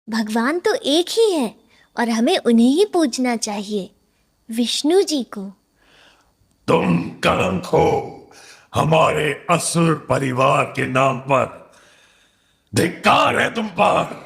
भगवान तो एक ही है और हमें उन्हें ही पूजना चाहिए, विष्णु जी को। तुम कलंक हो हमारे असुर परिवार के नाम पर। धिक्कार है तुम पर।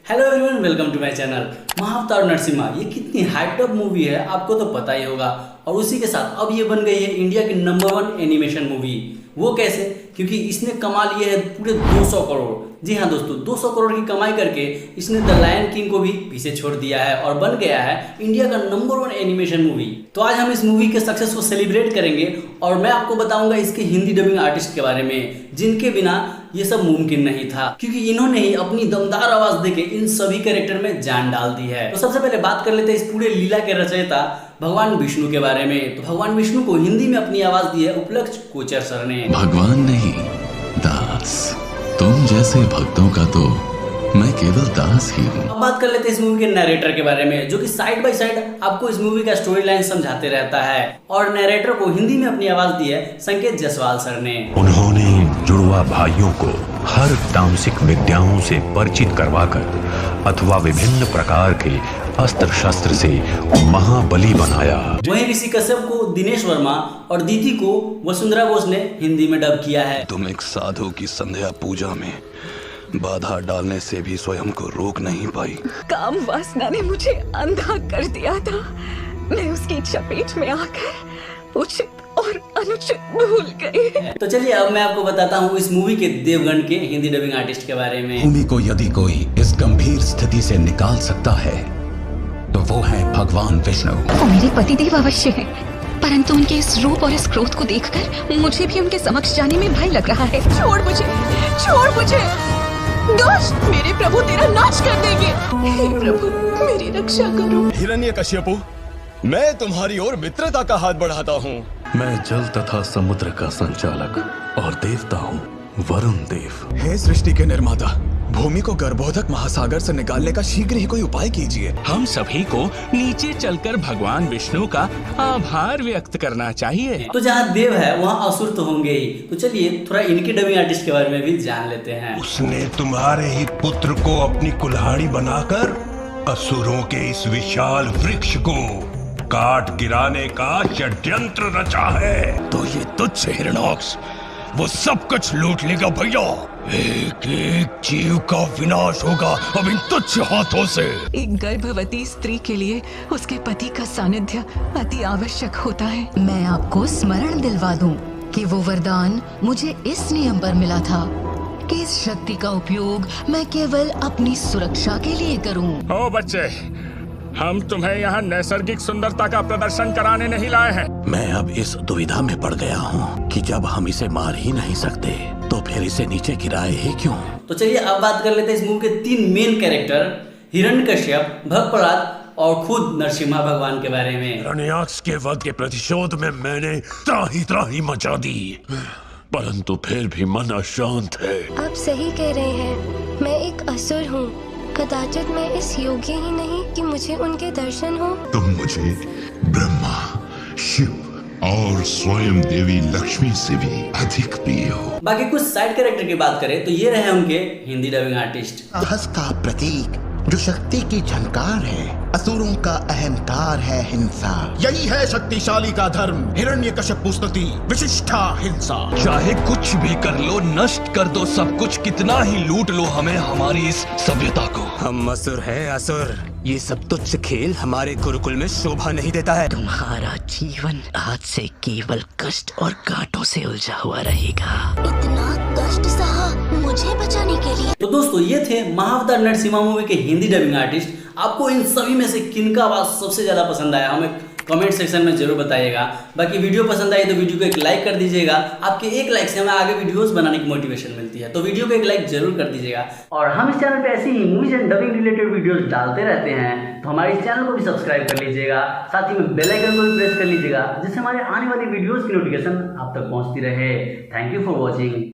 Hello everyone, welcome to my channel. Mahavatar Narsimha ये कितनी हाइटअप मूवी है आपको तो पता ही होगा, और उसी के साथ अब ये बन गई है इंडिया की नंबर 1 एनिमेशन मूवी। वो कैसे? क्योंकि इसने कमा लिए है पूरे 200 करोड़। जी हाँ दोस्तों, 200 करोड़ की कमाई करके इसने द लायन किंग को भी पीछे छोड़ दिया है और बन गया है इंडिया का नंबर 1 एनिमेशन मूवी। तो आज हम इस मूवी के सक्सेस को सेलिब्रेट करेंगे और मैं आपको बताऊंगा इसके हिंदी डबिंग आर्टिस्ट के बारे में, जिनके बिना ये सब मुमकिन नहीं था, क्योंकि इन्होंने ही अपनी दमदार आवाज देके इन सभी कैरेक्टर में जान डाल दी है। तो सबसे पहले बात कर लेते हैं इस पूरे लीला के रचयिता भगवान विष्णु के बारे में। तो भगवान विष्णु को हिंदी में अपनी आवाज दी है उपलक्ष कोचर सर ने। भगवान नहीं, दास। तुम जैसे भक्तों का तो मैं केवल दास ही हूँ। अब बात कर लेते हैं इस मूवी के नरेटर के बारे में, जो कि साइड बाय साइड आपको इस मूवी का स्टोरी लाइन समझाते रहता है। और नरेटर को हिंदी में अपनी आवाज दी है संकेत जायसवाल सर ने। उन्होंने जुड़वा भाइयों को हर तामसिक विद्याओं से परिचित करवाकर अथवा विभिन्न प्रकार के अस्त्र शस्त्र से महाबली बनाया। वहीं ऋषि कश्यप को दिनेश वर्मा और दीदी को वसुंधरा बोस ने हिंदी में डब किया है। तुम एक साधु की संध्या पूजा में बाधा डालने से भी स्वयं को रोक नहीं पाई। काम वासना ने मुझे अंधा कर दिया था। मैं उसकी चपेट में आकर उचित और अनुचित भूल गई। तो चलिए अब मैं आपको बताता हूँ इस मूवी के देवगन के हिंदी डबिंग आर्टिस्ट के बारे में। भूमि को यदि कोई इस गंभीर स्थिति से निकाल सकता है तो वो है भगवान विष्णु। वो मेरे पतिदेव अवश्य हैं, परंतु उनके इस रूप और इस क्रोध को देखकर मुझे भी उनके समक्ष जाने में भय लग रहा है। छोड़ मुझे, छोड़ मुझे। दुष्ट मेरे प्रभु तेरा नाश कर देंगे। हे प्रभु मेरी रक्षा करो। हिरण्यकश्यपु, मैं तुम्हारी ओर मित्रता का हाथ बढ़ाता हूँ। मैं जल तथा समुद्र का संचालक और देवता हूँ, वरुण देव। हे सृष्टि के निर्माता, भूमि को गर्भोदक महासागर से निकालने का शीघ्र ही कोई उपाय कीजिए। हम सभी को नीचे चलकर भगवान विष्णु का आभार व्यक्त करना चाहिए। तो जहाँ देव है वहाँ असुर तो होंगे ही। तो चलिए थोड़ा इनके डबिंग आर्टिस्ट के बारे में भी जान लेते हैं। उसने तुम्हारे ही पुत्र को अपनी कुल्हाड़ी बनाकर असुरों के इस विशाल वृक्ष को काट गिराने का षड्यंत्र रचा है। तो ये तुच्छ हिरण्यक्ष वो सब कुछ लूट लेगा भैया। एक एक जीव का विनाश होगा अब इन तुच्छ हाथों से। एक गर्भवती स्त्री के लिए उसके पति का सानिध्य अति आवश्यक होता है। मैं आपको स्मरण दिलवा दूं कि वो वरदान मुझे इस नियम पर मिला था कि इस शक्ति का उपयोग मैं केवल अपनी सुरक्षा के लिए करूं। ओ बच्चे, हम तुम्हें यहाँ नैसर्गिक सुंदरता का प्रदर्शन कराने नहीं लाए हैं। मैं अब इस दुविधा में पड़ गया हूँ कि जब हम इसे मार ही नहीं सकते तो फिर इसे नीचे गिराए ही क्यों। तो चलिए अब बात कर लेते हैं इस मूवी के 3 मेन कैरेक्टर हिरण्यकश्यप, भक्त प्रहलाद और खुद नरसिम्हा भगवान के बारे में। हिरण्याक्ष के वध के प्रतिशोध में मैंने त्राही त्राही मचा दी, परंतु फिर भी मन अशांत है। आप सही कह रहे हैं, मैं एक असुर हूँ। कदाचित मैं इस योग्य ही नहीं कि मुझे उनके दर्शन हो। तुम मुझे ब्रह्मा, शिव और स्वयं देवी लक्ष्मी से भी अधिक प्रिय हो। बाकी कुछ साइड कैरेक्टर की बात करें तो ये रहे उनके हिंदी डबिंग आर्टिस्ट। साहस का प्रतीक जो शक्ति की झनकार है, असुरों का अहंकार है हिंसा। यही है शक्तिशाली का धर्म, हिरण्यकश्यप स्तुति विशिष्टा हिंसा। चाहे कुछ भी कर लो, नष्ट कर दो सब कुछ, कितना ही लूट लो हमें हमारी इस सभ्यता को। हम असुर है असुर। ये सब तुच्छ खेल हमारे गुरुकुल में शोभा नहीं देता है। तुम्हारा जीवन आज से केवल कष्ट और कांटों से उलझा हुआ रहेगा। इतना कष्ट सहा मुझे बचाने के लिए। तो दोस्तों ये थे महाअवतार नरसिम्हा मूवी के हिंदी डबिंग आर्टिस्ट। आपको इन सभी में से किनका आवाज सबसे ज्यादा पसंद आया हमें कमेंट सेक्शन में जरूर बताइएगा। बाकी वीडियो पसंद आई तो वीडियो को एक लाइक कर दीजिएगा। आपके एक लाइक से हमें आगे वीडियोस बनाने की मोटिवेशन मिलती है, तो वीडियो को एक लाइक जरूर कर दीजिएगा। और हम इस चैनल पे ऐसी ही movies and dubbing related videos डालते रहते हैं, तो हमारे इस चैनल को भी सब्सक्राइब कर लीजिएगा। साथ ही में बेल आइकन को भी प्रेस कर लीजिएगा, जिससे हमारे आने वाली वीडियोस की नोटिफिकेशन आप तक पहुंचती रहे। Thank you for watching.